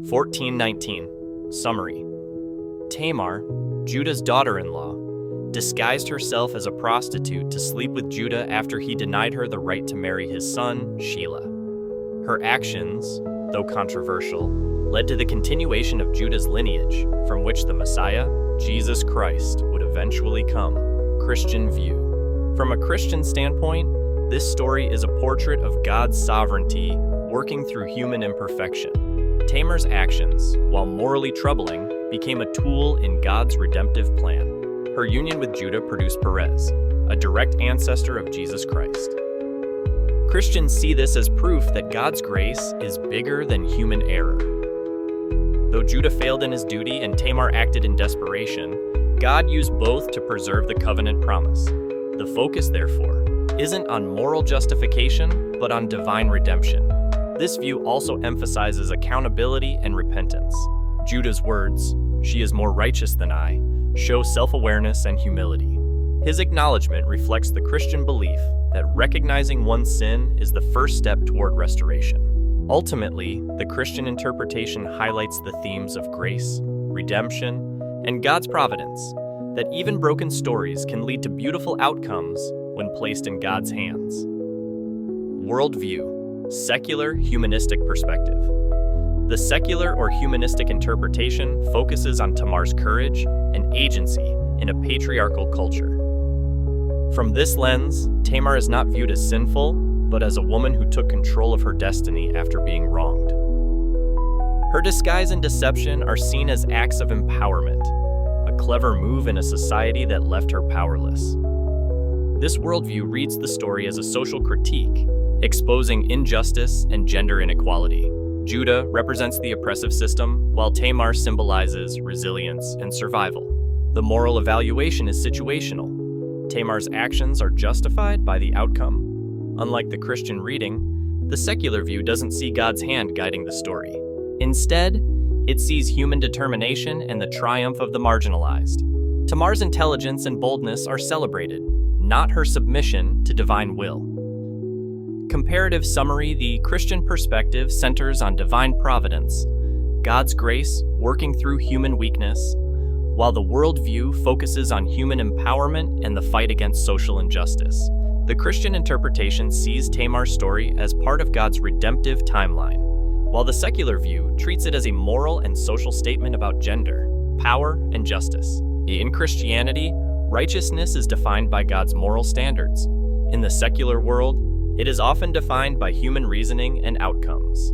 14:19. Summary. Tamar, Judah's daughter-in-law, disguised herself as a prostitute to sleep with Judah after he denied her the right to marry his son, Shelah. Her actions, though controversial, led to the continuation of Judah's lineage, from which the Messiah, Jesus Christ, would eventually come. Christianview. From a Christian standpoint, this story is a portrait of God's sovereignty working through human imperfection. Tamar's actions, while morally troubling, became a tool in God's redemptive plan. Her union with Judah produced Perez, a direct ancestor of Jesus Christ. Christians see this as proof that God's grace is bigger than human error. Though Judah failed in his duty and Tamar acted in desperation, God used both to preserve the covenant promise. The focus, therefore, isn't on moral justification, but on divine redemption. This view also emphasizes accountability and repentance. Judah's words, "She is more righteous than I," show self-awareness and humility. His acknowledgement reflects the Christian belief that recognizing one's sin is the first step toward restoration. Ultimately, the Christian interpretation highlights the themes of grace, redemption, and God's providence, that even broken stories can lead to beautiful outcomes when placed in God's hands. Worldview, secular humanistic perspective. The secular or humanistic interpretation focuses on Tamar's courage and agency in a patriarchal culture. From this lens, Tamar is not viewed as sinful, but as a woman who took control of her destiny after being wronged. Her disguise and deception are seen as acts of empowerment, a clever move in a society that left her powerless. This worldview reads the story as a social critique, exposing injustice and gender inequality. Judah represents the oppressive system, while Tamar symbolizes resilience and survival. The moral evaluation is situational. Tamar's actions are justified by the outcome. Unlike the Christian reading, the secular view doesn't see God's hand guiding the story. Instead, it sees human determination and the triumph of the marginalized. Tamar's intelligence and boldness are celebrated, not her submission to divine will. Comparative summary: the Christian perspective centers on divine providence, God's grace working through human weakness, while the worldview focuses on human empowerment and the fight against social injustice. The Christian interpretation sees Tamar's story as part of God's redemptive timeline, while the secular view treats it as a moral and social statement about gender, power, and justice. In Christianity, righteousness is defined by God's moral standards. In the secular world, it is often defined by human reasoning and outcomes.